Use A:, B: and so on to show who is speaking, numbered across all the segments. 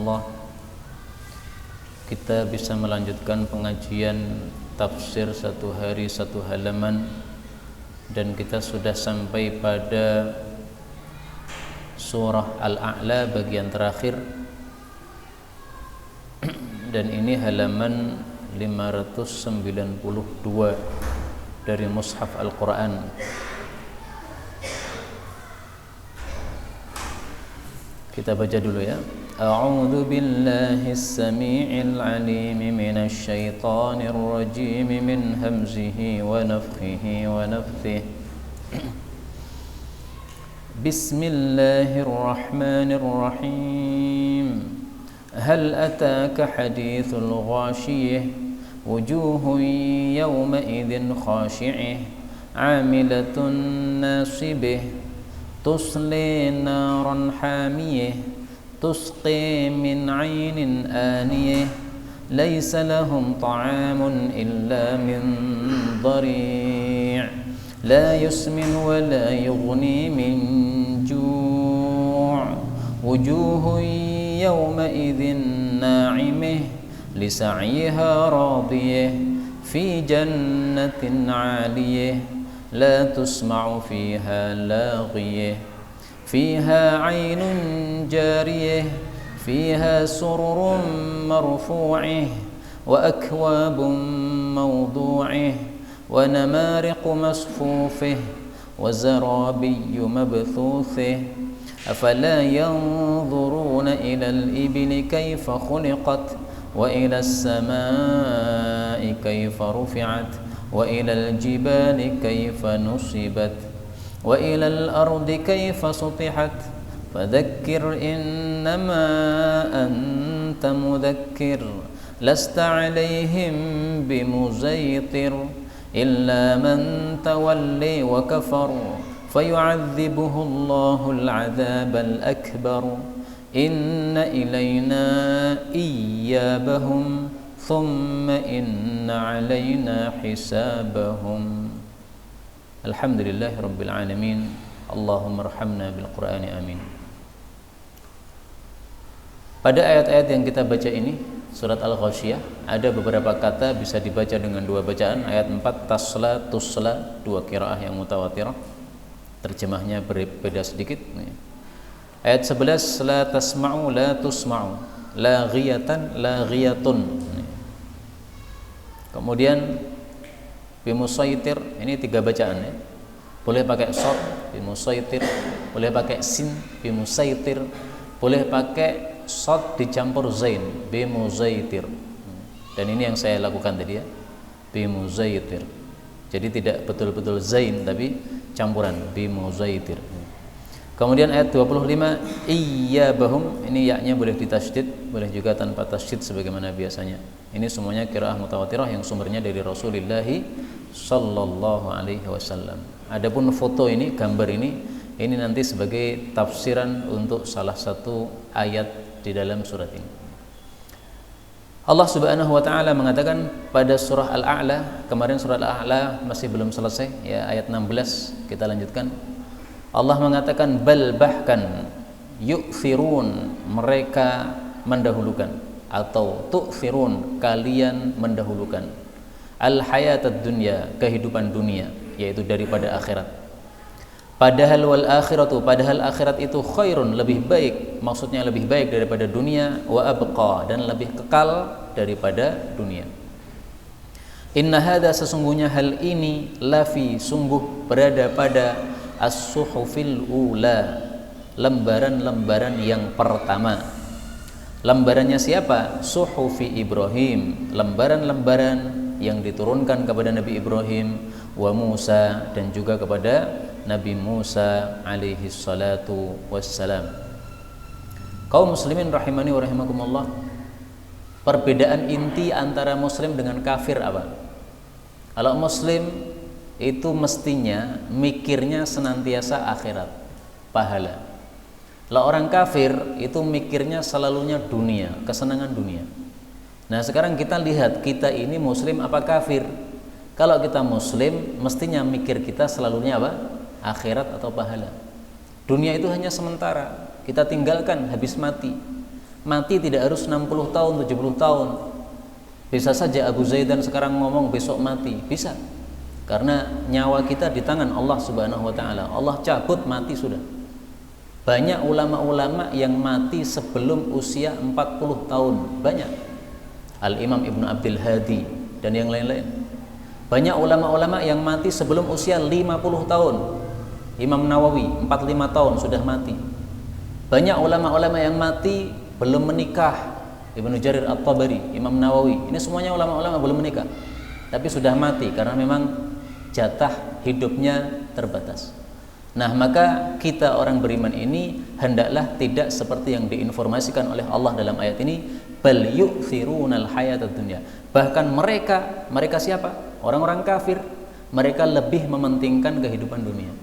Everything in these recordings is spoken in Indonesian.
A: rahimakumullah, kita bisa melanjutkan pengajian tafsir satu hari satu halaman, dan kita sudah sampai pada surah Al-A'la bagian terakhir, dan ini halaman 592 dari Mushaf Al-Quran. Kita baca dulu ya. A'udzu billahis samii'il 'aliim minasy syaithaanir rajiim min hamzihi wa nafthihi wa nafthihi. Bismillahirrahmanirrahim. Hal ataaka hadithul ghashiyah wujuhun yawma idzin khashi'ah 'amilatun nasibah tusli naran hamiyah تسقي من عين آنية ليس لهم طعام إلا من ضريع لا يسمن ولا يغني من جوع وجوه يومئذ ناعمة لسعيها راضية في جنة عالية لا تسمع فيها لاغية فيها عين جارية فيها سرر مرفوعة وأكواب موضوعة ونمارق مصفوفة وزرابي مبثوثة أفلا ينظرون إلى الإبل كيف خلقت وإلى السماء كيف رفعت وإلى الجبال كيف نصبت وإلى الأرض كيف سطحت فذكر إنما أنت مذكر لست عليهم بمسيطر إلا من تولي وكفر فيعذبه الله العذاب الأكبر إن إلينا إيابهم ثم إن علينا حسابهم. Alhamdulillahi Rabbil Alamin. Allahumma arhamna bil Qur'ani amin. Pada ayat-ayat yang kita baca ini, surat Al-Ghasyiyah, ada beberapa kata bisa dibaca dengan dua bacaan. Ayat 4 tasla, tusla, dua qiraah yang mutawatirah. Terjemahnya berbeda sedikit. Ayat 11 la tasma'u, la tusma'u, la ghiyatan, la ghiyatun. Kemudian bimusaitir, ini tiga bacaan ya. Boleh pakai shad bimusaitir, boleh pakai sin bimusaitir, boleh pakai shad dicampur zain bimuzaitir. Dan ini yang saya lakukan tadi ya, bimuzaitir. Jadi tidak betul-betul zain tapi campuran bimuzaitir. Kemudian ayat 25 iyyabahum, ini yaknya boleh ditasydid, boleh juga tanpa tasydid sebagaimana biasanya. Ini semuanya qiraah mutawatirah yang sumbernya dari Rasulullah sallallahu alaihi wasallam. Adapun foto ini, gambar ini nanti sebagai tafsiran untuk salah satu ayat di dalam surat ini. Allah Subhanahu wa taala mengatakan pada surah Al-A'la, kemarin surah Al-A'la masih belum selesai ya, ayat 16 kita lanjutkan. Allah mengatakan bal, bahkan yu'thirun, mereka mendahulukan, atau tu'thirun, kalian mendahulukan al-hayatad dunya, kehidupan dunia, yaitu daripada akhirat. Padahal wal akhiratu, padahal akhirat itu khairun, lebih baik, maksudnya lebih baik daripada dunia, wa abqa, dan lebih kekal daripada dunia. Inna hadza, sesungguhnya hal ini, lafi, sungguh berada pada as-suhufil ula, lembaran-lembaran yang pertama. Lembarannya siapa? Suhufi Ibrahim, lembaran-lembaran yang diturunkan kepada Nabi Ibrahim, wa Musa, dan juga kepada Nabi Musa alaihi salatu wassalam. Kaum muslimin rahimani wa rahimakumullah, perbedaan inti antara muslim dengan kafir apa? Kalau muslim itu mestinya mikirnya senantiasa akhirat, pahala. Kalau orang kafir itu mikirnya selalunya dunia, kesenangan dunia. Nah sekarang kita lihat, kita ini muslim apa kafir? Kalau kita muslim, mestinya mikir kita selalunya apa? Akhirat atau pahala. Dunia itu hanya sementara, kita tinggalkan habis mati. Mati tidak harus 60 tahun, 70 tahun. Bisa saja Abu Zaidan sekarang ngomong besok mati, bisa. Karena nyawa kita di tangan Allah Subhanahu wa taala. Allah cabut, mati sudah. Banyak ulama-ulama yang mati sebelum usia 40 tahun, banyak. Al-Imam Ibnu Abdul Hadi dan yang lain-lain. Banyak ulama-ulama yang mati sebelum usia 50 tahun. Imam Nawawi 45 tahun sudah mati. Banyak ulama-ulama yang mati belum menikah. Ibnu Jarir At-Tabari, Imam Nawawi, ini semuanya ulama-ulama belum menikah, tapi sudah mati karena memang jatah hidupnya terbatas. Nah, maka kita orang beriman ini hendaklah tidak seperti yang diinformasikan oleh Allah dalam ayat ini, bal yu'thirunal hayatad dunya. Bahkan mereka siapa? Orang-orang kafir, mereka lebih mementingkan kehidupan dunia.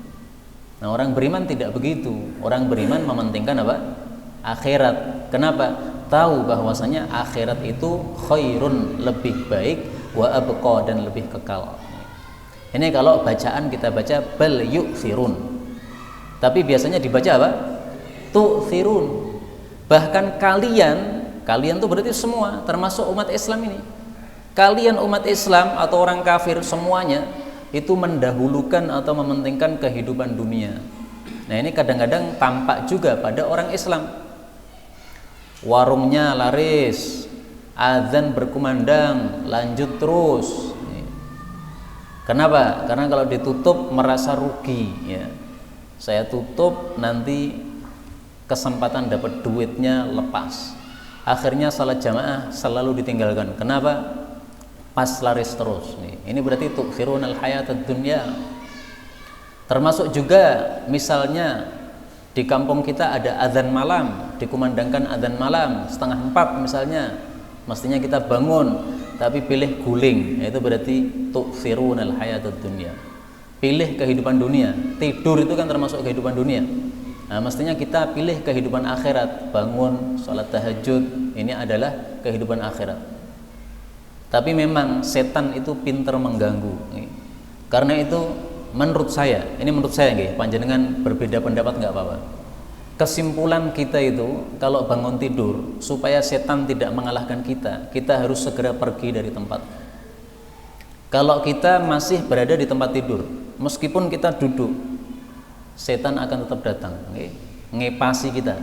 A: Nah, orang beriman tidak begitu. Orang beriman mementingkan apa? Akhirat. Kenapa? Tahu bahwasanya akhirat itu khairun, lebih baik, wa abqa, dan lebih kekal. Ini kalau bacaan kita baca bal yu'thirun. Tapi biasanya dibaca apa? Tu'thirun. Bahkan kalian tuh berarti semua, termasuk umat Islam ini. Kalian umat Islam atau orang kafir semuanya itu mendahulukan atau mementingkan kehidupan dunia. Nah, ini kadang-kadang tampak juga pada orang Islam. Warungnya laris, azan berkumandang, lanjut terus. Kenapa? Karena kalau ditutup merasa rugi, ya. Saya tutup, nanti kesempatan dapat duitnya lepas. Akhirnya salat jamaah selalu ditinggalkan. Kenapa? Pas laris terus. Ini berarti tu'thirunal hayatad dunya. Termasuk juga misalnya di kampung kita ada azan malam, dikumandangkan azan malam 3:30 misalnya, mestinya kita bangun, tapi pilih guling, itu berarti tu'thirunal hayatad dunya. Pilih kehidupan dunia. Tidur itu kan termasuk kehidupan dunia. Nah, mestinya kita pilih kehidupan akhirat, bangun, sholat tahajud, ini adalah kehidupan akhirat. Tapi memang setan itu pintar mengganggu. Karena itu menurut saya, panjenengan berbeda pendapat nggak apa-apa. Kesimpulan kita itu kalau bangun tidur supaya setan tidak mengalahkan kita harus segera pergi dari tempat. Kalau kita masih berada di tempat tidur, meskipun kita duduk, setan akan tetap datang, ngepasi kita.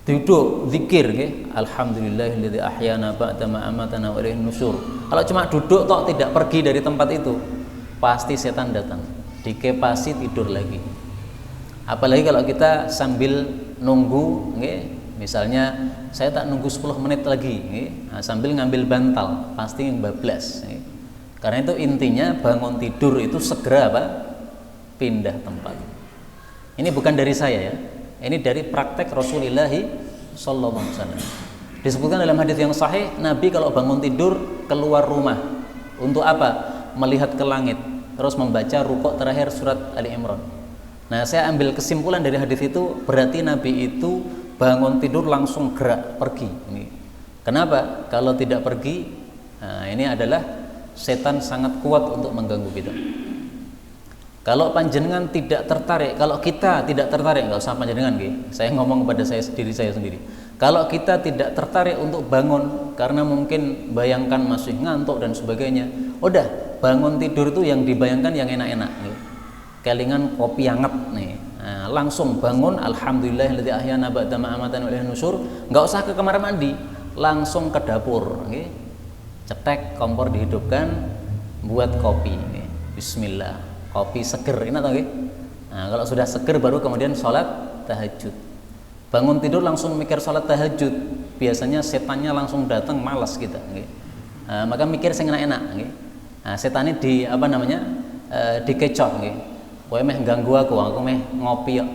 A: Duduk, zikir, alhamdulillahilladzi ahyana ba'da ma amatana wa ilaihin nusyur. Kalau cuma duduk tok tidak pergi dari tempat itu, pasti setan datang, dikepasi tidur lagi. Apalagi kalau kita sambil nunggu, misalnya saya tak nunggu 10 menit lagi, sambil ngambil bantal, pasti bablas. Karena itu intinya bangun tidur itu segera apa? Pindah tempat. Ini bukan dari saya, ya. Ini dari praktek Rasulullah sallallahu alaihi wasallam. Disebutkan dalam hadis yang sahih, Nabi kalau bangun tidur keluar rumah. Untuk apa? Melihat ke langit, terus membaca rukuk terakhir surat Ali Imran. Nah, saya ambil kesimpulan dari hadis itu, berarti Nabi itu bangun tidur langsung gerak pergi. Kenapa? Kalau tidak pergi, nah ini adalah setan sangat kuat untuk mengganggu kita. Kalau panjenengan tidak tertarik, kalau kita tidak tertarik, nggak usah panjenengan, saya ngomong kepada saya sendiri. Kalau kita tidak tertarik untuk bangun karena mungkin bayangkan masih ngantuk dan sebagainya, udah bangun tidur itu yang dibayangkan yang enak-enak, kelingan kopi hangat nih, nah, langsung bangun, alhamdulillahilladzi ahyana ba'da ma amatana wa ilaihin nusyur. Nggak usah ke kamar mandi, langsung ke dapur, cetek kompor dihidupkan, buat kopi, bismillah. Kopi seger, ini tahu nggih? Nah, kalau sudah seger baru kemudian sholat tahajud. Bangun tidur langsung mikir sholat tahajud, biasanya setannya langsung datang, malas kita. Nah, maka mikir sing enak-enak. Nah, setannya dikecoh. Kowe meh ganggu aku meh ngopi kok.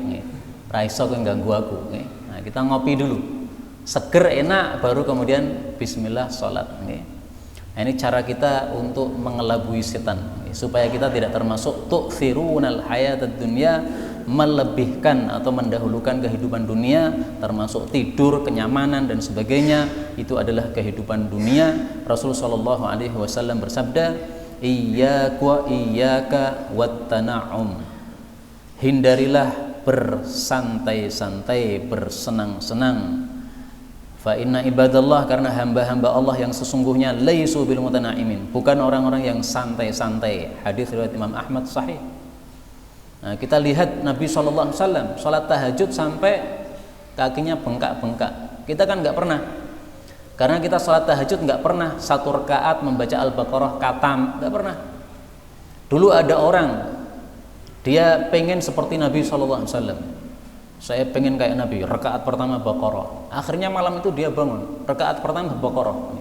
A: Ra iso kowe ganggu aku. Nah, kita ngopi dulu, seger enak, baru kemudian bismillah sholat. Nah, ini cara kita untuk mengelabui setan, supaya kita tidak termasuk tu'thirunal hayatad dunya, melebihkan atau mendahulukan kehidupan dunia, termasuk tidur, kenyamanan dan sebagainya. Itu adalah kehidupan dunia. Rasulullah sallallahu alaihi wasallam bersabda, iyyaka wattana'um. Hindarilah bersantai-santai, bersenang-senang. Fa inna ibadallah, karena hamba-hamba Allah yang sesungguhnya laisu bil mutanaimin, bukan orang-orang yang santai-santai. Hadis riwayat Imam Ahmad sahih. Nah, kita lihat Nabi SAW sholat tahajud sampai kakinya bengkak-bengkak. Kita kan nggak pernah, karena kita sholat tahajud nggak pernah satu rakaat membaca Al-Baqarah katam, nggak pernah. Dulu ada orang, dia pengen seperti Nabi SAW. Saya pengen kayak Nabi, rakaat pertama Baqarah. Akhirnya malam itu dia bangun, rakaat pertama Baqarah.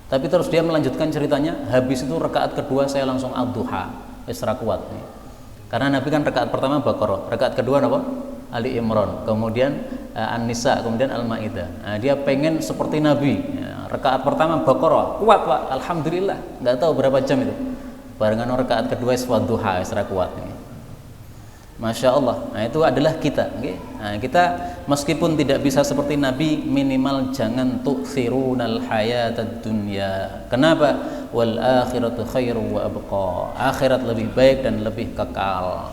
A: Tapi terus dia melanjutkan ceritanya, habis itu rakaat kedua saya langsung ad-duha, isra kuat. Karena Nabi kan rakaat pertama Baqarah, rakaat kedua apa? Ali Imran, kemudian An-Nisa, kemudian Al-Maidah. Nah, dia pengen seperti Nabi. Ya, rakaat pertama Baqarah, kuat Pak, alhamdulillah. Nggak tahu berapa jam itu. Barengan rakaat kedua isra duha, isra kuat. Masya Allah. Nah, itu adalah kita. Okay? Nah, kita meskipun tidak bisa seperti Nabi, minimal jangan tu'thirunal hayatad dunya. Kenapa? Wal akhiratu khairu wa abqa. Akhirat lebih baik dan lebih kekal.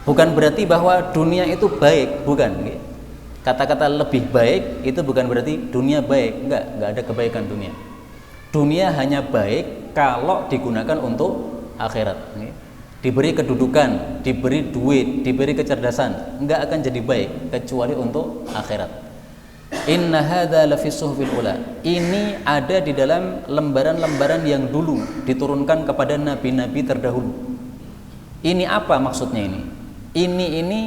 A: Bukan berarti bahwa dunia itu baik, bukan. Okay? Kata-kata lebih baik itu bukan berarti dunia baik. Enggak ada kebaikan dunia. Dunia hanya baik kalau digunakan untuk akhirat. Okay? Diberi kedudukan, diberi duit, diberi kecerdasan, enggak akan jadi baik kecuali untuk akhirat. Inna hadza lafi suhufil ula. Ini ada di dalam lembaran-lembaran yang dulu diturunkan kepada nabi-nabi terdahulu. Ini apa maksudnya ini? Ini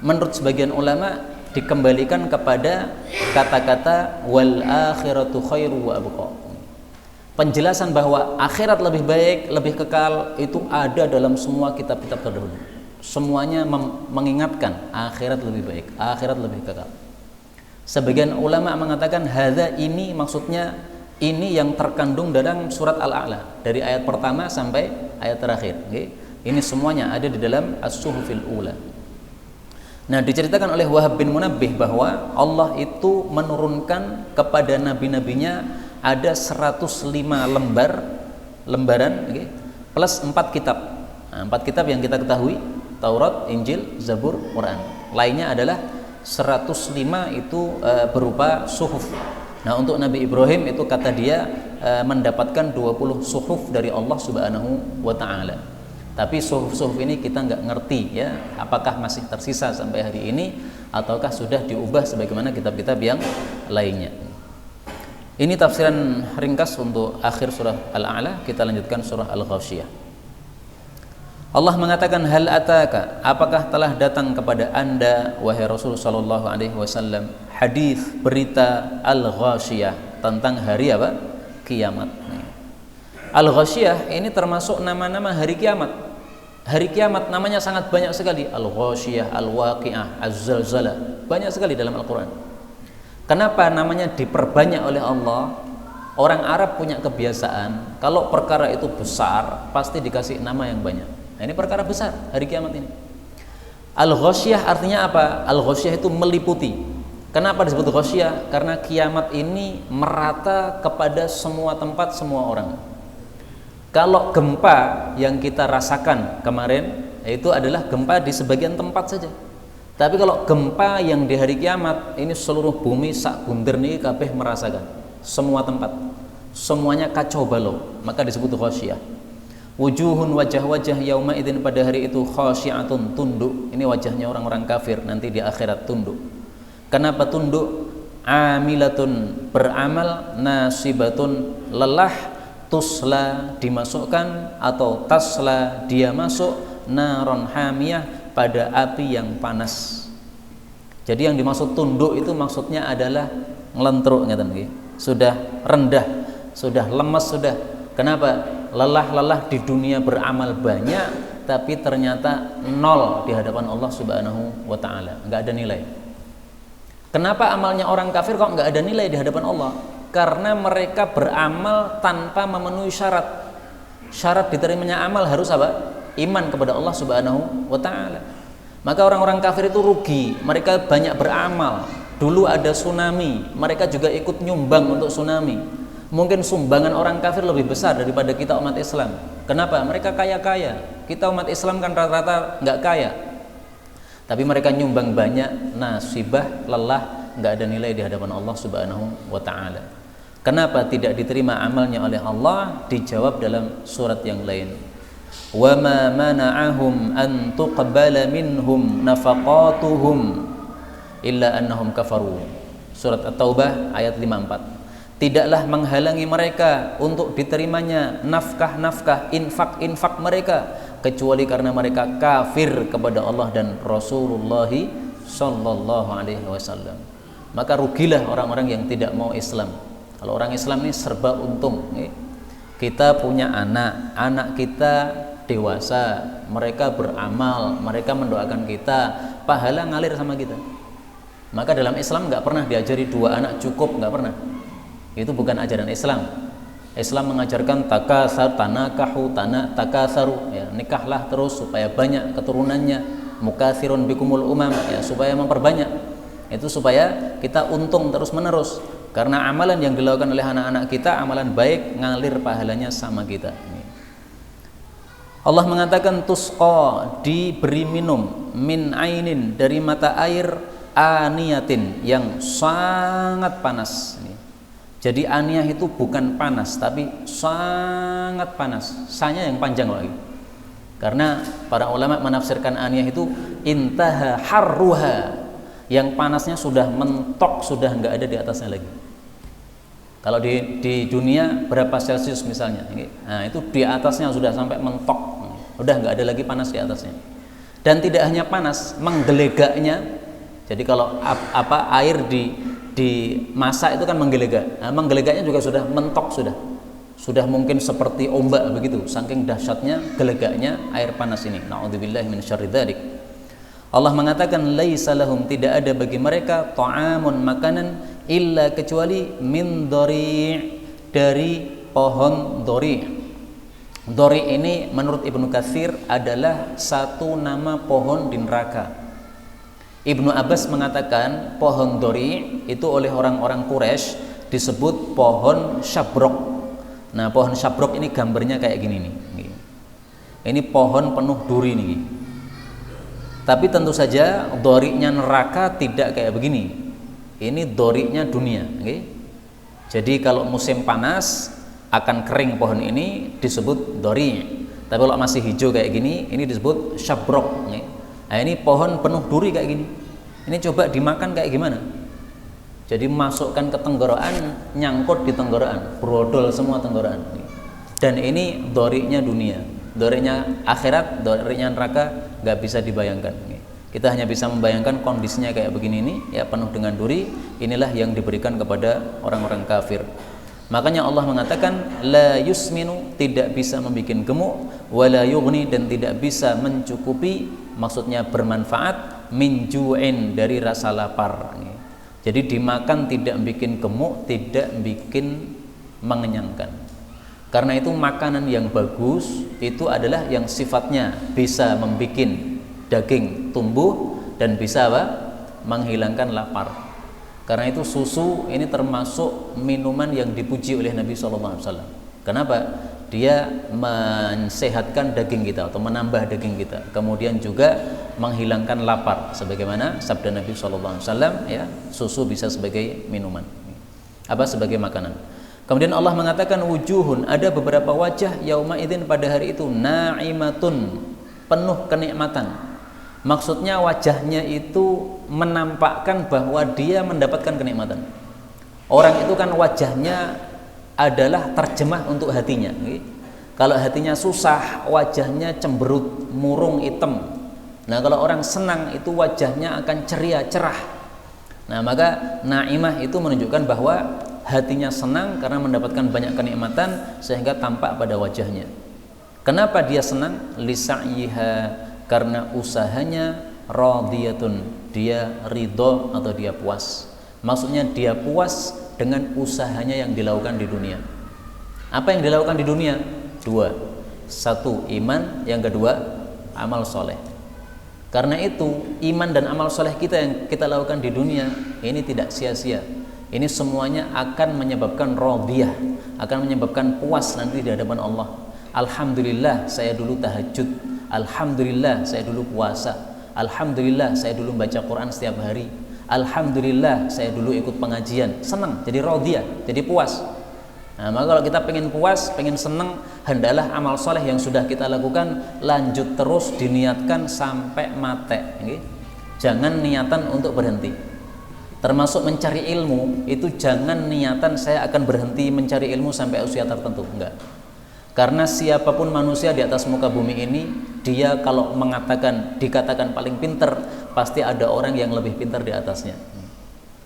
A: menurut sebagian ulama dikembalikan kepada kata-kata wal akhiratu khairu wa abqa. Penjelasan bahwa akhirat lebih baik, lebih kekal itu ada dalam semua kitab-kitab terdahulu. Semuanya mengingatkan akhirat lebih baik, akhirat lebih kekal. Sebagian ulama mengatakan hadza, ini maksudnya ini yang terkandung dalam surat Al-A'la dari ayat pertama sampai ayat terakhir. Okay? Ini semuanya ada di dalam As-Suhufil Ula. Nah, diceritakan oleh Wahab bin Munabbih bahwa Allah itu menurunkan kepada nabi-nabinya ada 105 lembaran, okay, plus 4 kitab. Nah, 4 kitab yang kita ketahui, Taurat, Injil, Zabur, Quran. Lainnya adalah 105 itu berupa suhuf. Nah, untuk Nabi Ibrahim itu kata dia mendapatkan 20 suhuf dari Allah Subhanahu wa taala. Tapi suhuf-suhuf ini kita nggak ngerti ya, apakah masih tersisa sampai hari ini ataukah sudah diubah sebagaimana kitab-kitab yang lainnya. Ini tafsiran ringkas untuk akhir surah Al-A'la. Kita lanjutkan surah Al-Ghasyiyah. Allah mengatakan, hal ataka, apakah telah datang kepada anda wahai Rasul sallallahu alaihi wasallam hadis berita Al-Ghasyiyah tentang hari apa? Kiamat. Al-Ghasyiyah ini termasuk nama-nama hari kiamat. Hari kiamat namanya sangat banyak sekali. Al-Ghasyiyah, Al-Waqi'ah, Az-Zalzalah, banyak sekali dalam Al-Quran. Kenapa namanya diperbanyak oleh Allah? Orang Arab punya kebiasaan, kalau perkara itu besar, pasti dikasih nama yang banyak. Nah, ini perkara besar, hari kiamat ini. Al-Ghasyiyah artinya apa? Al-Ghasyiyah itu meliputi. Kenapa disebut Ghasyiyah? Karena kiamat ini merata kepada semua tempat, semua orang. Kalau gempa yang kita rasakan kemarin, itu adalah gempa di sebagian tempat saja. Tapi kalau gempa yang di hari kiamat, ini seluruh bumi sak bunder nih kabeh merasakan, semua tempat, semuanya kacau balau, maka disebut Ghasyiyah. Wujuhun, wajah-wajah yauma idzin, pada hari itu khasyi'atun, tunduk. Ini wajahnya orang-orang kafir nanti di akhirat, tunduk. Kenapa tunduk? Amilatun, beramal, nasibatun, lelah, tusla, dimasukkan, atau tasla, dia masuk, naron hamiyah, pada api yang panas. Jadi yang dimaksud tunduk itu maksudnya adalah ngelentruk, sudah rendah, sudah lemas, sudah. Kenapa? Lelah-lelah di dunia beramal banyak, tapi ternyata nol di hadapan Allah Subhanahu wa taala, nggak ada nilai. Kenapa amalnya orang kafir kok nggak ada nilai di hadapan Allah? Karena mereka beramal tanpa memenuhi syarat. Syarat diterimanya amal harus apa? Iman kepada Allah Subhanahu wa taala. Maka orang-orang kafir itu rugi, mereka banyak beramal. Dulu ada tsunami, mereka juga ikut nyumbang untuk tsunami. Mungkin sumbangan orang kafir lebih besar daripada kita umat Islam. Kenapa? Mereka kaya-kaya. Kita umat Islam kan rata-rata nggak kaya. Tapi mereka nyumbang banyak, nasibah, lelah, nggak ada nilai di hadapan Allah Subhanahu wa taala. Kenapa tidak diterima amalnya oleh Allah? Dijawab dalam surat yang lain. Wa ma mana'ahum an tuqbala minhum nafaqatuhum illa annahum kafaru. Surat At-Taubah ayat 54. Tidaklah menghalangi mereka untuk diterimanya nafkah-nafkah, infak-infak mereka, kecuali karena mereka kafir kepada Allah dan Rasulullah sallallahu alaihi wasallam. Maka rugilah orang-orang yang tidak mau Islam. Kalau orang Islam ini serba untung. Kita punya anak kita dewasa, mereka beramal, mereka mendoakan kita, pahala ngalir sama kita. Maka dalam Islam nggak pernah diajari 2 anak cukup, nggak pernah. Itu bukan ajaran Islam. Islam mengajarkan tanakahu takasaru, ya, nikahlah terus supaya banyak keturunannya, mukatsirun bikumul umam, ya, supaya memperbanyak. Itu supaya kita untung terus menerus. Karena amalan yang dilakukan oleh anak-anak kita, amalan baik, ngalir pahalanya sama kita. Allah mengatakan tusqa, diberi minum, min ainin, dari mata air, aniyatin, yang sangat panas. Jadi aniyah itu bukan panas, tapi sangat panas. Sanya yang panjang lagi. Karena para ulama menafsirkan aniyah itu intaha harruha, yang panasnya sudah mentok, sudah nggak ada di atasnya lagi. Kalau di dunia berapa Celcius misalnya, nah itu di atasnya sudah sampai mentok, udah nggak ada lagi panas di atasnya. Dan tidak hanya panas, menggelegaknya. Jadi kalau air dimasak itu kan menggelegak. Nah, menggelegaknya juga sudah mentok, sudah mungkin seperti ombak begitu, saking dahsyatnya gelegaknya air panas ini. Na'udzubillahi min syarri dzalik. Allah mengatakan laisa lahum, tidak ada bagi mereka ta'amun, makanan, illa, kecuali min dhari', dari pohon dhari'. Dhari' ini menurut Ibnu Katsir adalah satu nama pohon di neraka. Ibnu Abbas mengatakan pohon dhari' itu oleh orang-orang Quraisy disebut pohon syabrok. Nah, pohon syabrok ini gambarnya kayak gini nih. Ini pohon penuh duri nih. Tapi tentu saja dhari'-nya neraka tidak kayak begini. Ini dhari'-nya dunia. Jadi kalau musim panas akan kering pohon ini disebut dhari'. Tapi kalau masih hijau kayak gini, ini disebut syabrok. Nah, ini pohon penuh duri kayak gini. Ini coba dimakan kayak gimana? Jadi masukkan ke tenggorokan, nyangkut di tenggorokan, brodol semua tenggorokan. Dan ini dhari'-nya dunia. Dhari'-nya akhirat, dhari'-nya neraka nggak bisa dibayangkan. Kita hanya bisa membayangkan kondisinya kayak begini ini, ya, penuh dengan duri. Inilah yang diberikan kepada orang-orang kafir. Makanya Allah mengatakan la yusminu, tidak bisa membuat gemuk, wala yughni, dan tidak bisa mencukupi, maksudnya bermanfaat, min ju'in, dari rasa lapar. Jadi dimakan tidak bikin gemuk, tidak bikin mengenyangkan. Karena itu makanan yang bagus itu adalah yang sifatnya bisa membuat daging tumbuh dan bisa menghilangkan lapar. Karena itu susu ini termasuk minuman yang dipuji oleh Nabi SAW. Kenapa? Dia mensehatkan daging kita atau menambah daging kita. Kemudian juga menghilangkan lapar. Sebagaimana sabda Nabi SAW, ya, susu bisa sebagai minuman. Sebagai makanan. Kemudian Allah mengatakan wujuhun, ada beberapa wajah yauma idzin, pada hari itu, na'imatun, penuh kenikmatan. Maksudnya wajahnya itu menampakkan bahwa dia mendapatkan kenikmatan. Orang itu kan wajahnya adalah terjemah untuk hatinya. Kalau hatinya susah, wajahnya cemberut, murung, hitam. Nah, kalau orang senang itu wajahnya akan ceria, cerah. Nah, maka naimah itu menunjukkan bahwa hatinya senang karena mendapatkan banyak kenikmatan sehingga tampak pada wajahnya. Kenapa dia senang? Lisa'yiha, karena usahanya, radiyatun, dia ridho atau dia puas. Maksudnya dia puas dengan usahanya yang dilakukan di dunia. Apa yang dilakukan di dunia? 2. 1, iman. Yang kedua, amal soleh. Karena itu iman dan amal soleh kita yang kita lakukan di dunia ini tidak sia-sia. Ini semuanya akan menyebabkan radiyah, akan menyebabkan puas nanti di hadapan Allah. Alhamdulillah saya dulu tahajud, alhamdulillah saya dulu puasa, alhamdulillah saya dulu baca Quran setiap hari, Alhamdulillah saya dulu ikut pengajian, senang, jadi radhiyah, jadi puas. Nah, maka kalau kita pengen puas, pengen senang, hendaklah amal soleh yang sudah kita lakukan lanjut terus, diniatkan sampai mate. Jangan niatan untuk berhenti. Termasuk mencari ilmu itu jangan niatan saya akan berhenti mencari ilmu sampai usia tertentu, enggak. Karena siapapun manusia di atas muka bumi ini, dia kalau dikatakan paling pinter, pasti ada orang yang lebih pintar di atasnya.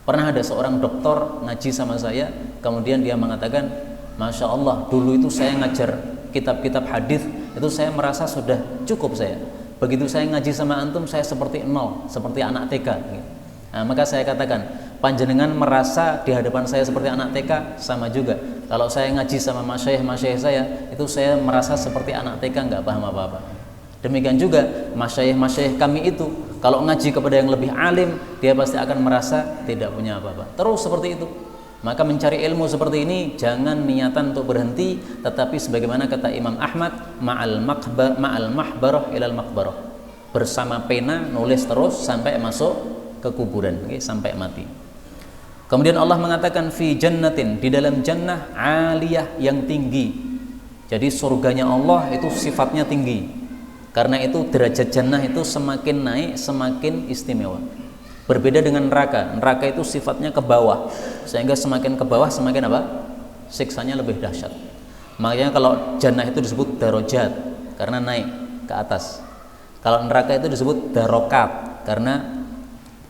A: Pernah ada seorang dokter ngaji sama saya, kemudian dia mengatakan, Masya Allah, dulu itu saya ngajar kitab-kitab hadis, itu saya merasa sudah cukup saya. Begitu saya ngaji sama antum, saya seperti nol, seperti anak TK. Nah, maka saya katakan, panjenengan merasa di hadapan saya seperti anak TK, sama juga. Kalau saya ngaji sama masyayikh saya, itu saya merasa seperti anak TK, nggak paham apa-apa. Demikian juga masyayikh kami itu, kalau ngaji kepada yang lebih alim, dia pasti akan merasa tidak punya apa-apa. Terus seperti itu. Maka mencari ilmu seperti ini jangan niatan untuk berhenti, tetapi sebagaimana kata Imam Ahmad, ma'al mahbarah ilal makbarah, bersama pena nulis terus sampai masuk ke kuburan, sampai mati. Kemudian Allah mengatakan fi jannatin, di dalam jannah aliyah, yang tinggi. Jadi surganya Allah itu sifatnya tinggi. Karena itu derajat jannah itu semakin naik semakin istimewa. Berbeda dengan neraka. Neraka itu sifatnya ke bawah, sehingga semakin ke bawah semakin apa? Siksanya lebih dahsyat. Makanya kalau jannah itu disebut darajat karena naik ke atas. Kalau neraka itu disebut darokat karena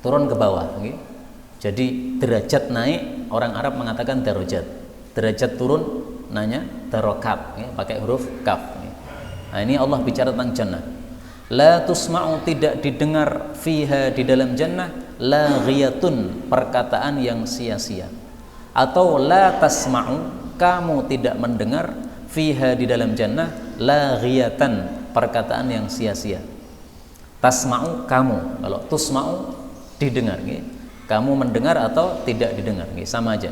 A: turun ke bawah. Jadi derajat naik, orang Arab mengatakan darajat. Derajat turun nanya darokat, pakai huruf kaf. Nah, ini Allah bicara tentang jannah. La tusma'u, tidak didengar, fiha, di dalam jannah, laghiyatun, perkataan yang sia-sia. Atau la tasma'u, kamu tidak mendengar, fiha, di dalam jannah, laghiyatan, perkataan yang sia-sia. Tasma'u, kamu. Kalau tusma'u, didengar. Kamu mendengar atau tidak didengar, sama aja.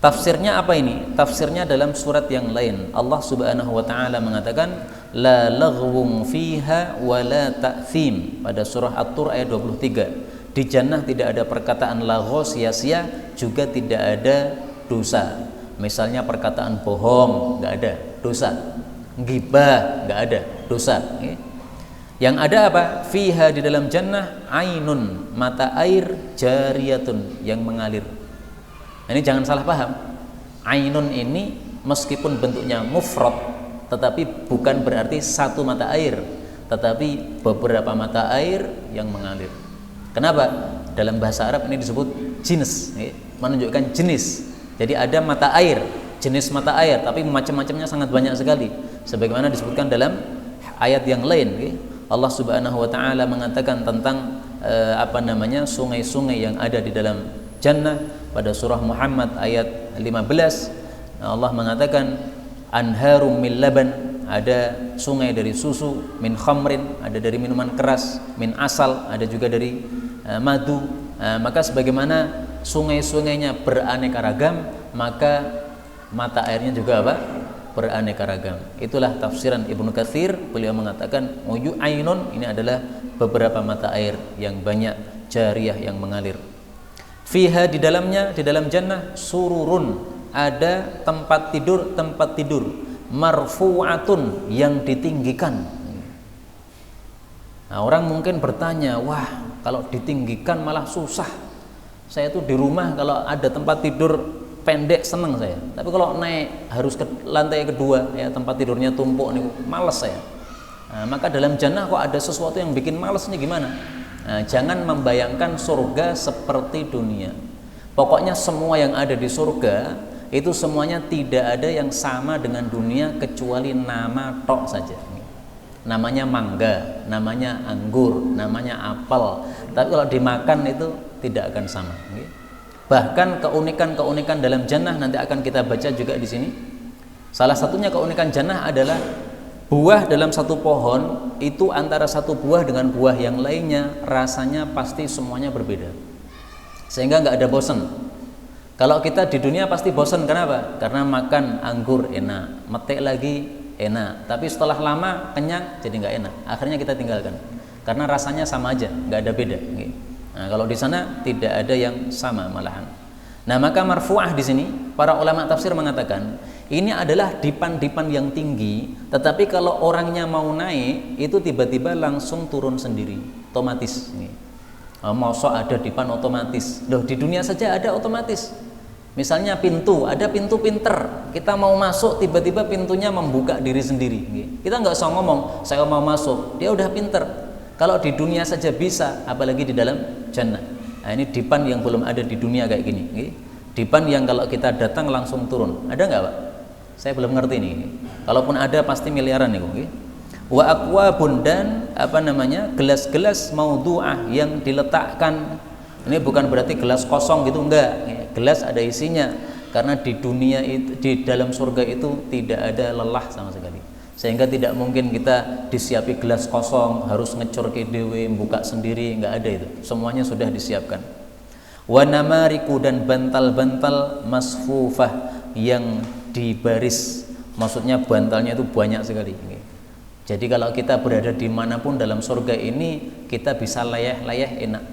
A: Tafsirnya apa ini? Tafsirnya dalam surat yang lain. Allah Subhanahu wa taala mengatakan la laghwun fiha wa la ta'thim, pada surah At-Tur ayat 23. Di jannah tidak ada perkataan lagho, sia-sia, juga tidak ada dosa. Misalnya perkataan bohong, enggak ada dosa. Ghibah, enggak ada dosa. Yang ada apa? Fiha, di dalam jannah, ainun, mata air, jariyatun, yang mengalir. Ini jangan salah paham. Ainun ini meskipun bentuknya mufrad, tetapi bukan berarti satu mata air, tetapi beberapa mata air yang mengalir. Kenapa? Dalam bahasa Arab ini disebut jenis, menunjukkan jenis. Jadi ada mata air, jenis mata air, tapi macam-macamnya sangat banyak sekali. Sebagaimana disebutkan dalam ayat yang lain, Allah Subhanahu wa taala mengatakan tentang sungai-sungai yang ada di dalam jannah. Pada surah Muhammad ayat 15, Allah mengatakan anharum min laban, ada sungai dari susu, min khamrin, ada dari minuman keras, min asal, ada juga dari madu. Maka sebagaimana sungai-sungainya beraneka ragam, maka mata airnya juga apa? Beraneka ragam. Itulah tafsiran Ibnu Katsir. Beliau mengatakan uyu ainun, ini adalah beberapa mata air yang banyak, jariyah, yang mengalir. Fiha, di dalamnya, di dalam jannah, sururun, ada tempat tidur, marfu'atun, yang ditinggikan. Nah, orang mungkin bertanya, wah, kalau ditinggikan malah susah. Saya tuh di rumah kalau ada tempat tidur pendek seneng saya, tapi kalau naik harus ke lantai kedua, ya tempat tidurnya tumpuk nih, males saya. Nah, maka dalam jannah kok ada sesuatu yang bikin malesnya gimana? Nah, jangan membayangkan surga seperti dunia. Pokoknya semua yang ada di surga itu semuanya tidak ada yang sama dengan dunia kecuali nama tok saja. Namanya mangga, namanya anggur, namanya apel. Tapi kalau dimakan itu tidak akan sama. Bahkan keunikan-keunikan dalam jannah nanti akan kita baca juga di sini. Salah satunya keunikan jannah adalah buah dalam satu pohon itu antara satu buah dengan buah yang lainnya rasanya pasti semuanya berbeda, sehingga nggak ada bosan. Kalau kita di dunia pasti bosan, kenapa? Karena makan anggur enak, metik lagi enak, tapi setelah lama kenyang jadi nggak enak, akhirnya kita tinggalkan karena rasanya sama aja, nggak ada beda. Nah, kalau di sana tidak ada yang sama malahan. Nah, maka marfu'ah di sini para ulama tafsir mengatakan ini adalah dipan-dipan yang tinggi, tetapi kalau orangnya mau naik itu tiba-tiba langsung turun sendiri, otomatis. Mosok ada dipan otomatis. Loh, di dunia saja ada otomatis. Misalnya pintu, ada pintu pinter. Kita mau masuk, tiba-tiba pintunya membuka diri sendiri. Kita nggak usah ngomong, saya mau masuk, dia udah pinter. Kalau di dunia saja bisa, apalagi di dalam jannah. Nah, ini dipan yang belum ada di dunia kayak gini. Dipan yang kalau kita datang langsung turun. Ada nggak, Pak? Saya belum ngerti nih. Kalaupun ada pasti miliaran nih. Wa akwabun, dan gelas-gelas maudhu'ah yang diletakkan. Ini bukan berarti gelas kosong gitu, enggak. Gelas ada isinya, karena di dunia itu, di dalam surga itu tidak ada lelah sama sekali. Sehingga tidak mungkin kita disiapi gelas kosong, harus ngecor ke dewe, buka sendiri, enggak ada itu. Semuanya sudah disiapkan. Wa namariku, dan bantal-bantal masfufah yang dibaris. Maksudnya bantalnya itu banyak sekali. Jadi kalau kita berada dimanapun dalam surga ini, kita bisa layah-layah enak.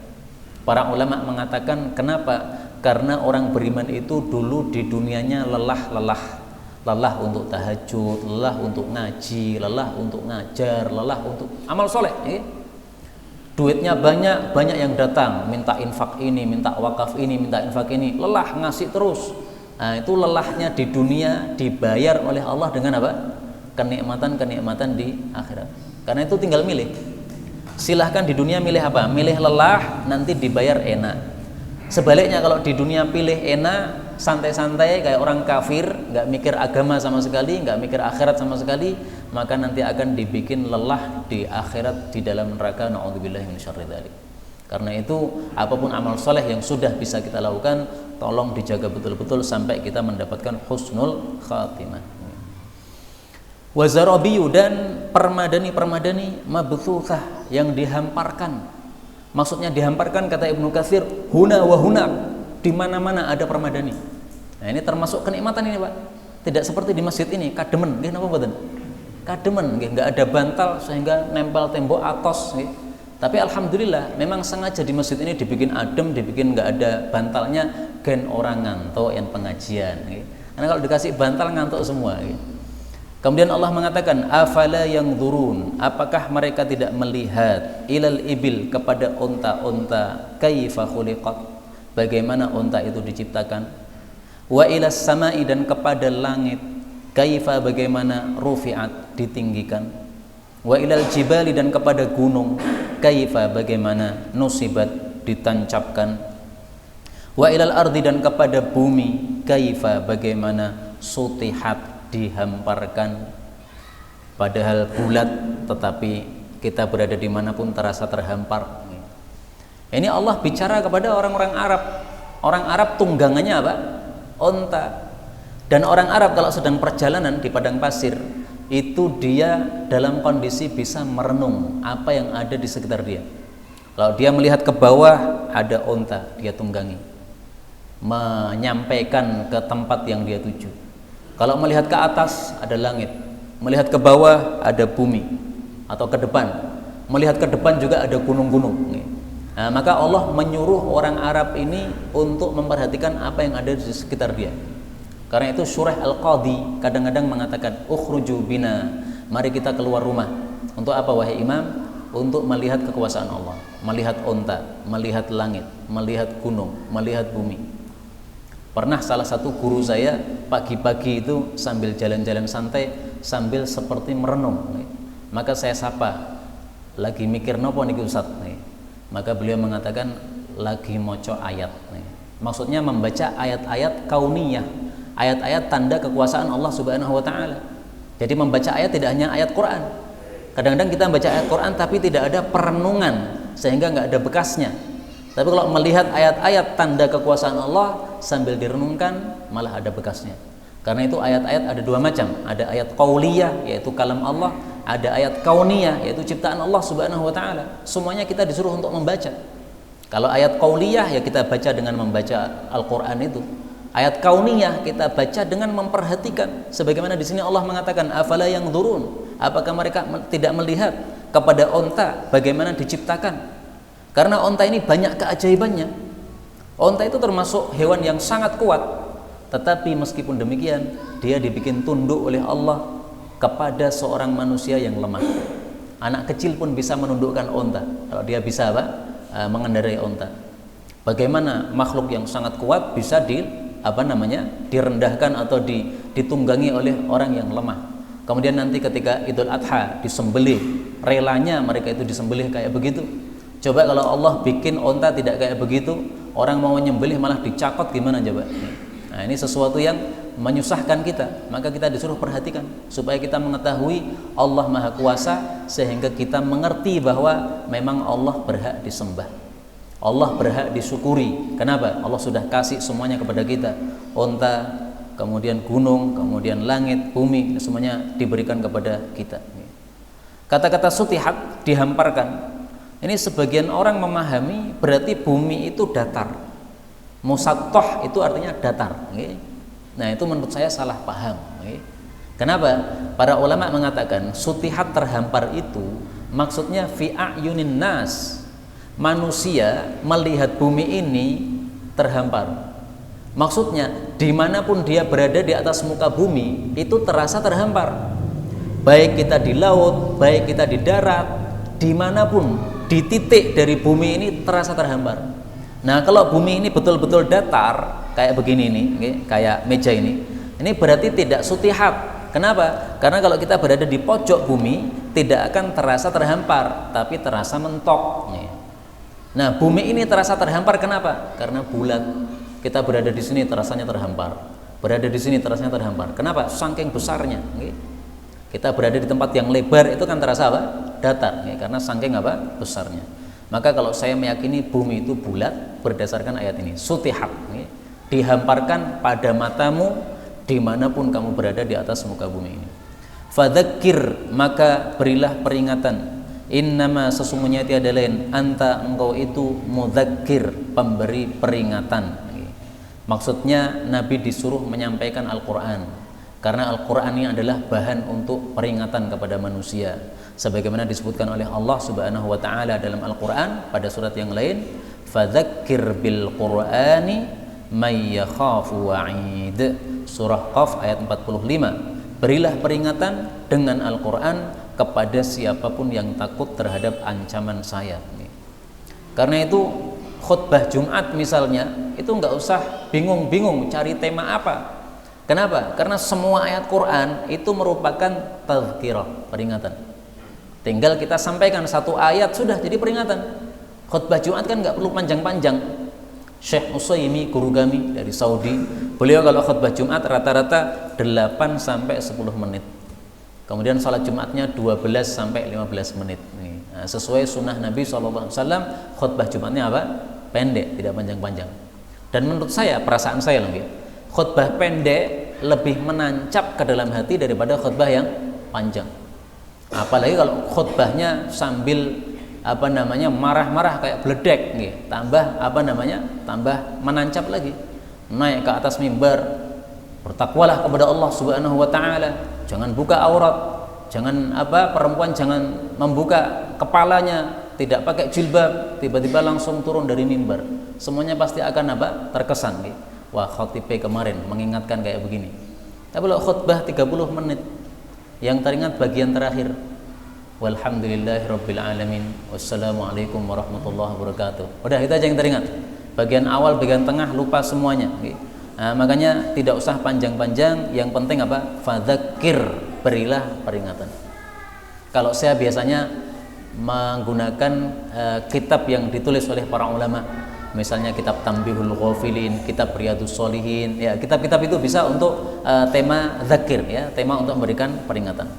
A: Para ulama mengatakan kenapa? Karena orang beriman itu dulu di dunianya lelah untuk tahajud, lelah untuk ngaji, lelah untuk ngajar, lelah untuk amal soleh. Duitnya banyak yang datang, minta infak ini, minta wakaf ini, minta infak ini, lelah ngasih terus. Nah, itu lelahnya di dunia dibayar oleh Allah dengan apa? Kenikmatan di akhirat. Karena itu tinggal milih. Silahkan di dunia milih apa? Milih lelah, nanti dibayar enak. Sebaliknya kalau di dunia pilih enak, santai-santai kayak orang kafir, nggak mikir agama sama sekali, nggak mikir akhirat sama sekali, maka nanti akan dibikin lelah di akhirat di dalam neraka. Na'udzubillahi min syarri dzalik. Karena itu apapun amal soleh yang sudah bisa kita lakukan, tolong dijaga betul-betul sampai kita mendapatkan husnul khatimah. Wazarabiyu, dan permadani mabthuthah yang dihamparkan. Maksudnya dihamparkan, kata Ibnu Katsir, huna wa huna, di mana-mana ada permadani. Nah, ini termasuk kenikmatan ini, Pak. Tidak seperti di masjid ini, kademen, nggih napa mboten? Kademen, nggih, enggak ada bantal sehingga nempel tembok atos, nggih. Tapi alhamdulillah memang sengaja di masjid ini dibikin adem, dibikin enggak ada bantalnya, gen orang ngantuk yang pengajian, nggih. Karena kalau dikasih bantal ngantuk semua, nggih. Kemudian Allah mengatakan, afala yanzurun, apakah mereka tidak melihat, ilal ibil, kepada unta-unta, kaifa khuliqat, bagaimana unta itu diciptakan, wa ilas samai, dan kepada langit, kaifa, bagaimana rufi'at, ditinggikan, wa ilal jibali, dan kepada gunung, kaifa, bagaimana nusibat, ditancapkan, wa ilal ardi, dan kepada bumi, kaifa, bagaimana sutihat, dihamparkan. Padahal bulat, tetapi kita berada dimanapun terasa terhampar. Ini Allah bicara kepada orang-orang Arab. Orang Arab tunggangannya apa? Onta. Dan orang Arab kalau sedang perjalanan di padang pasir, itu dia dalam kondisi bisa merenung apa yang ada di sekitar dia. Kalau dia melihat ke bawah, ada onta, dia tunggangi, menyampaikan ke tempat yang dia tuju. Kalau melihat ke atas, ada langit. Melihat ke bawah, ada bumi. Atau ke depan. Melihat ke depan juga ada gunung-gunung. Nah, maka Allah menyuruh orang Arab ini untuk memperhatikan apa yang ada di sekitar dia. Karena itu surah Al-Qadhi kadang-kadang mengatakan, ukhruju bina, mari kita keluar rumah. Untuk apa, wahai imam? Untuk melihat kekuasaan Allah. Melihat onta, melihat langit, melihat gunung, melihat bumi. Pernah salah satu guru saya pagi-pagi itu sambil jalan-jalan santai, sambil seperti merenung. Maka saya sapa, lagi mikir nopo niki Ustaz? Maka beliau mengatakan, lagi moco ayat. Maksudnya membaca ayat-ayat kauniyah, ayat-ayat tanda kekuasaan Allah Subhanahu wa taala. Jadi membaca ayat tidak hanya ayat Quran. Kadang-kadang kita membaca ayat Quran tapi tidak ada perenungan, sehingga nggak ada bekasnya. Tapi kalau melihat ayat-ayat tanda kekuasaan Allah sambil direnungkan, malah ada bekasnya. Karena itu ayat-ayat ada dua macam. Ada ayat qauliyah, yaitu kalam Allah. Ada ayat kauniyah, yaitu ciptaan Allah Subhanahu wa taala. Semuanya kita disuruh untuk membaca. Kalau ayat qauliyah, ya kita baca dengan membaca Al-Quran itu. Ayat kauniyah kita baca dengan memperhatikan. Sebagaimana di sini Allah mengatakan, afala yanzurun, apakah mereka tidak melihat kepada onta bagaimana diciptakan? Karena onta ini banyak keajaibannya. Onta itu termasuk hewan yang sangat kuat, tetapi meskipun demikian dia dibikin tunduk oleh Allah kepada seorang manusia yang lemah. Anak kecil pun bisa menundukkan onta kalau dia bisa mengendarai onta. Bagaimana makhluk yang sangat kuat bisa direndahkan atau ditunggangi oleh orang yang lemah. Kemudian nanti ketika Idul Adha disembelih, relanya mereka itu disembelih kayak begitu. Coba kalau Allah bikin onta tidak kayak begitu, orang mau menyembelih malah dicakot, gimana coba? Nah, ini sesuatu yang menyusahkan kita. Maka kita disuruh perhatikan supaya kita mengetahui Allah Maha Kuasa, sehingga kita mengerti bahwa memang Allah berhak disembah, Allah berhak disyukuri. Kenapa? Allah sudah kasih semuanya kepada kita. Onta, kemudian gunung, kemudian langit, bumi, semuanya diberikan kepada kita. Kata-kata sutihat, dihamparkan, ini sebagian orang memahami berarti bumi itu datar. Musattoh itu artinya datar. Nah, itu menurut saya salah paham. Kenapa? Para ulama mengatakan sutihat, terhampar itu maksudnya fi a'yunin nas, manusia melihat bumi ini terhampar. Maksudnya dimanapun dia berada di atas muka bumi itu terasa terhampar. Baik kita di laut, baik kita di darat, dimanapun, di titik dari bumi ini terasa terhampar. Nah, kalau bumi ini betul-betul datar kayak begini nih, kayak meja ini berarti tidak sutihat. Kenapa? Karena kalau kita berada di pojok bumi tidak akan terasa terhampar, tapi terasa mentok. Nah, bumi ini terasa terhampar kenapa? Karena bulat. Kita berada di sini terasanya terhampar, berada di sini terasanya terhampar. Kenapa? Saking besarnya. Kita berada di tempat yang lebar itu kan terasa datar, karena saking besarnya. Maka kalau saya meyakini bumi itu bulat berdasarkan ayat ini, sutihat, dihamparkan pada matamu dimanapun kamu berada di atas muka bumi ini. Fadzakir, maka berilah peringatan. Innama, sesungguhnya tiada lain, anta, engkau itu mudzakir, pemberi peringatan. Maksudnya Nabi disuruh menyampaikan Al-Quran, karena Al-Quran ini adalah bahan untuk peringatan kepada manusia, sebagaimana disebutkan oleh Allah Subhanahu wa ta'ala dalam Al-Quran pada surat yang lain, fadzakir bil Qur'ani may yakhafu wa'id. Surah Qaf ayat 45. Berilah peringatan dengan Al-Quran kepada siapapun yang takut terhadap ancaman saya. Karena itu khutbah Jumat misalnya itu nggak usah bingung-bingung cari tema apa. Kenapa? Karena semua ayat Quran itu merupakan tazkirah, peringatan. Tinggal kita sampaikan satu ayat sudah jadi peringatan. Khutbah Jumat kan nggak perlu panjang-panjang. Syekh Utsaimin, guru kami dari Saudi, beliau kalau khutbah Jumat rata-rata 8 sampai 10 menit. Kemudian salat Jumatnya 12 sampai 15 menit. Nah, sesuai sunnah Nabi SAW, khutbah Jumatnya pendek, tidak panjang-panjang. Dan menurut saya, perasaan saya lagi, khutbah pendek lebih menancap ke dalam hati daripada khutbah yang panjang. Apalagi kalau khutbahnya sambil marah-marah kayak bledek, tambah tambah menancap lagi. Naik ke atas mimbar, bertakwalah kepada Allah Subhanahu wa ta'ala, jangan buka aurat, jangan perempuan jangan membuka kepalanya, tidak pakai jilbab, tiba-tiba langsung turun dari mimbar, semuanya pasti akan terkesan. Wah, khotibnya kemarin mengingatkan kayak begini. Tapi kalau khutbah 30 menit yang teringat bagian terakhir, walhamdulillahirabbil alamin, wassalamualaikum warahmatullahi wabarakatuh, udah itu aja yang teringat. Bagian awal, bagian tengah lupa semuanya. Nah, makanya tidak usah panjang-panjang, yang penting fadzakir, berilah peringatan. Kalau saya biasanya menggunakan kitab yang ditulis oleh para ulama, misalnya kitab Tanbihul Ghafilin, kitab Riyadhus Shalihin, ya, kitab-kitab itu bisa untuk tema dzakir, ya, tema untuk memberikan peringatan.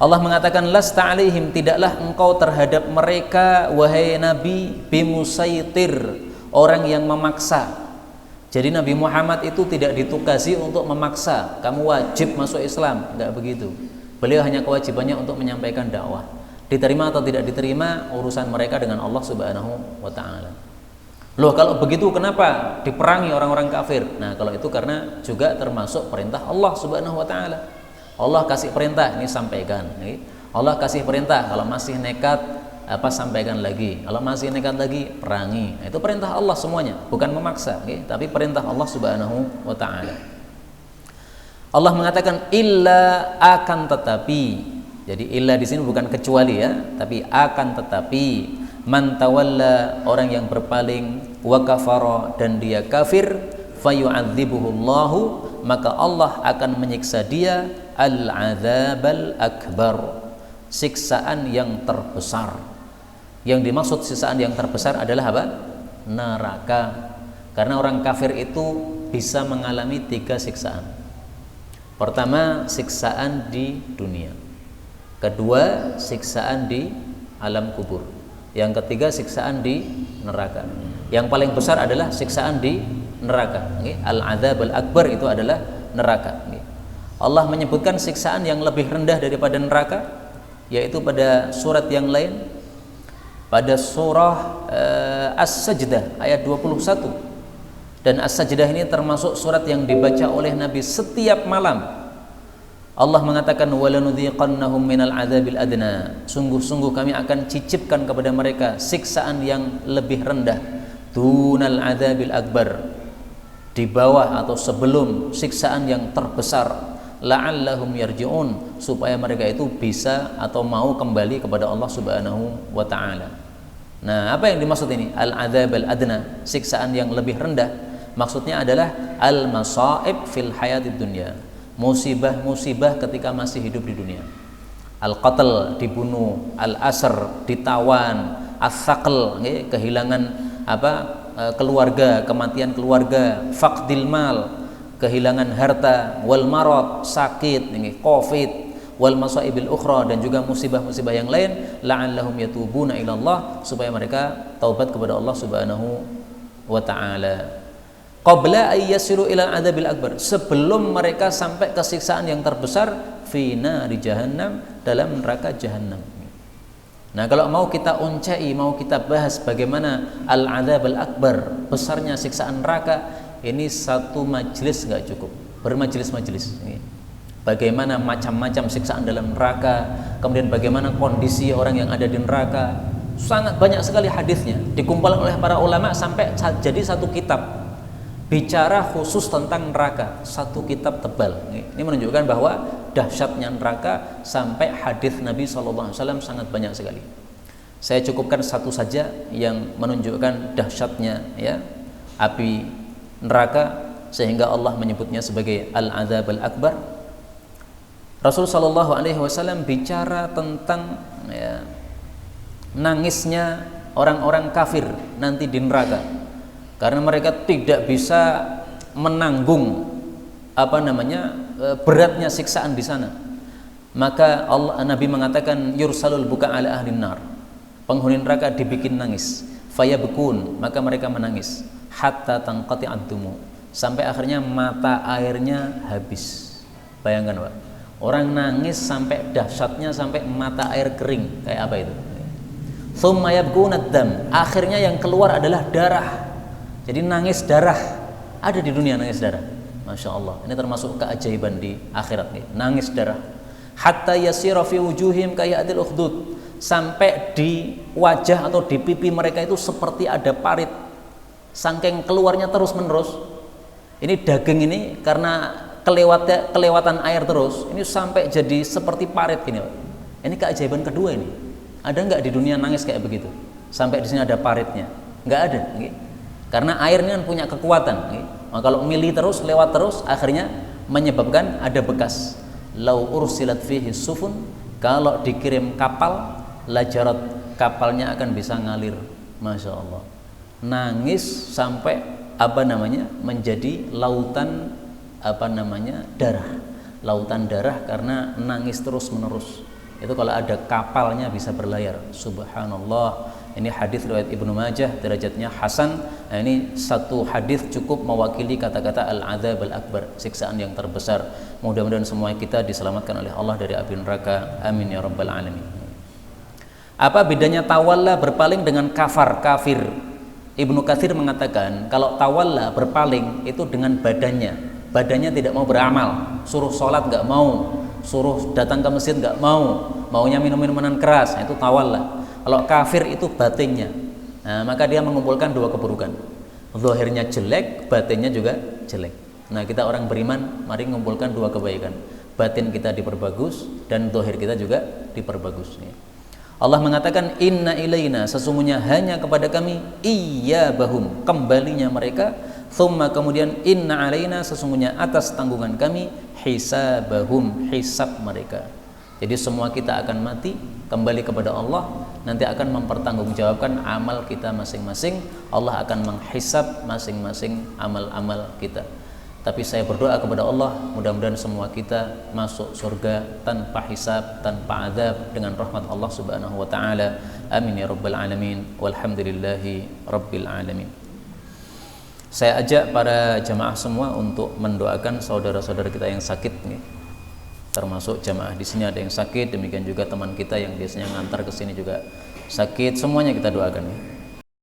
A: Allah mengatakan lasta alaihim, tidaklah engkau terhadap mereka wahai Nabi bimusaitir, orang yang memaksa. Jadi Nabi Muhammad itu tidak ditugasi untuk memaksa kamu wajib masuk Islam, enggak begitu. Beliau hanya kewajibannya untuk menyampaikan dakwah. Diterima atau tidak diterima urusan mereka dengan Allah Subhanahu wa ta'ala. Loh, kalau begitu kenapa diperangi orang-orang kafir? Nah, kalau itu karena juga termasuk perintah Allah Subhanahu wa ta'ala. Allah kasih perintah, ini sampaikan. Allah kasih perintah, kalau masih nekat sampaikan lagi. Kalau masih nekat lagi, perangi. Nah, itu perintah Allah semuanya, bukan memaksa, tapi perintah Allah Subhanahu wa taala. Allah mengatakan illa, akan tetapi. Jadi illa di sini bukan kecuali ya, tapi akan tetapi. Man tawalla, orang yang berpaling, wa kafara, dan dia kafir, fayu'adzibuhullahu, maka Allah akan menyiksa dia al-adzabal akbar, siksaan yang terbesar. Yang dimaksud siksaan yang terbesar adalah apa? Neraka. Karena orang kafir itu bisa mengalami 3 siksaan. Pertama, siksaan di dunia. Kedua, siksaan di alam kubur. Yang ketiga, siksaan di neraka. Yang paling besar adalah siksaan di neraka. Al-adzabul akbar itu adalah neraka. Allah menyebutkan siksaan yang lebih rendah daripada neraka, yaitu pada surat yang lain, pada surah As-Sajdah ayat 21. Dan As-Sajdah ini termasuk surat yang dibaca oleh Nabi setiap malam. Allah mengatakan walanudhiqannahum minal adzabil adna, sungguh-sungguh kami akan cicipkan kepada mereka siksaan yang lebih rendah, dunal adzabil akbar, di bawah atau sebelum siksaan yang terbesar, la'allahum yarji'un, supaya mereka itu bisa atau mau kembali kepada Allah Subhanahu wa taala. Nah, apa yang dimaksud ini? Al-adzabul adna, siksaan yang lebih rendah, maksudnya adalah al-masaib fil hayatid dunya, musibah-musibah ketika masih hidup di dunia. Al-qatl, dibunuh, al-asr, ditawan, as-saql, kehilangan keluarga, kematian keluarga, faqdil mal, kehilangan harta, wal marad, sakit, covid, wal masaibil ukhra, dan juga musibah-musibah yang lain, la'allahum yatubuna ila Allah, supaya mereka taubat kepada Allah Subhanahu wa taala. Qabla ayyasiru ila adzabil akbar, sebelum mereka sampai ke siksaan yang terbesar, fina di jahannam, dalam neraka jahannam. Nah, kalau mau kita uncai, mau kita bahas bagaimana al-adzabul akbar, besarnya siksaan neraka, ini satu majelis nggak cukup, bermajelis-majelis. Bagaimana macam-macam siksaan dalam neraka, kemudian bagaimana kondisi orang yang ada di neraka, sangat banyak sekali hadisnya, dikumpulkan oleh para ulama sampai jadi satu kitab bicara khusus tentang neraka, satu kitab tebal. Ini menunjukkan bahwa dahsyatnya neraka sampai hadis Nabi SAW sangat banyak sekali. Saya cukupkan satu saja yang menunjukkan dahsyatnya ya api neraka, sehingga Allah menyebutnya sebagai al-adzabul akbar. Rasul SAW bicara tentang ya, nangisnya orang-orang kafir nanti di neraka, karena mereka tidak bisa menanggung beratnya siksaan di sana. Maka Nabi mengatakan yursalul buka ala ahlin nar, penghuni neraka dibikin nangis, fayabkun, maka mereka menangis, hatta tanqati'ad dumu, sampai akhirnya mata airnya habis. Bayangkan Pak, orang nangis sampai dahsyatnya sampai mata air kering, kayak apa itu? Tsumma yabkunad dam, akhirnya yang keluar adalah darah. Jadi nangis darah, ada di dunia nangis darah. Masya Allah, ini termasuk keajaiban di akhirat nih, nangis darah. Hatta yasira fi wujuhim kayatil ukhdud, sampai di wajah atau di pipi mereka itu seperti ada parit, saking keluarnya terus menerus. Ini daging ini karena kelewatan air terus, ini sampai jadi seperti parit gini. Ini keajaiban kedua ini. Ada nggak di dunia nangis kayak begitu? Sampai di sini ada paritnya? Nggak ada. Karena air ini kan punya kekuatan. Maka kalau milih terus, lewat terus, akhirnya menyebabkan ada bekas. Lau ursilat fihi sufun, kalau dikirim kapal, lajarat, kapalnya akan bisa ngalir. Masya Allah. Nangis sampai menjadi lautan darah. Lautan darah karena nangis terus menerus. Itu kalau ada kapalnya bisa berlayar. Subhanallah. Ini hadis riwayat Ibnu Majah, derajatnya hasan. Nah, ini satu hadis cukup mewakili kata-kata al-adzabul akbar, siksaan yang terbesar. Mudah-mudahan semua kita diselamatkan oleh Allah dari api neraka. Amin ya rabbal alamin. Apa bedanya tawalla, berpaling, dengan kafir? Ibnu Katsir mengatakan kalau tawalla, berpaling, itu dengan badannya tidak mau beramal, suruh sholat nggak mau, suruh datang ke masjid nggak mau, maunya minum minuman keras, itu tawalla. Kalau kafir itu batinnya. Nah, maka dia mengumpulkan dua keburukan. Zahirnya jelek, batinnya juga jelek. Nah, kita orang beriman, mari mengumpulkan dua kebaikan. Batin kita diperbagus dan zahir kita juga diperbagus. Allah mengatakan inna ilaina, sesungguhnya hanya kepada kami, iyyabahum, kembalinya mereka, thumma kemudian inna alaina, sesungguhnya atas tanggungan kami, hisabahum, hisab mereka. Jadi semua kita akan mati, kembali kepada Allah, nanti akan mempertanggungjawabkan amal kita masing-masing. Allah akan menghisab masing-masing amal-amal kita. Tapi saya berdoa kepada Allah, mudah-mudahan semua kita masuk surga tanpa hisab, tanpa azab, dengan rahmat Allah Subhanahu wa taala. Amin ya rabbal alamin. Walhamdulillahi rabbil alamin. Saya ajak para jamaah semua untuk mendoakan saudara-saudara kita yang sakit nih. Termasuk jamaah di sini ada yang sakit, demikian juga teman kita yang biasanya ngantar ke sini juga sakit, semuanya kita doakan ya.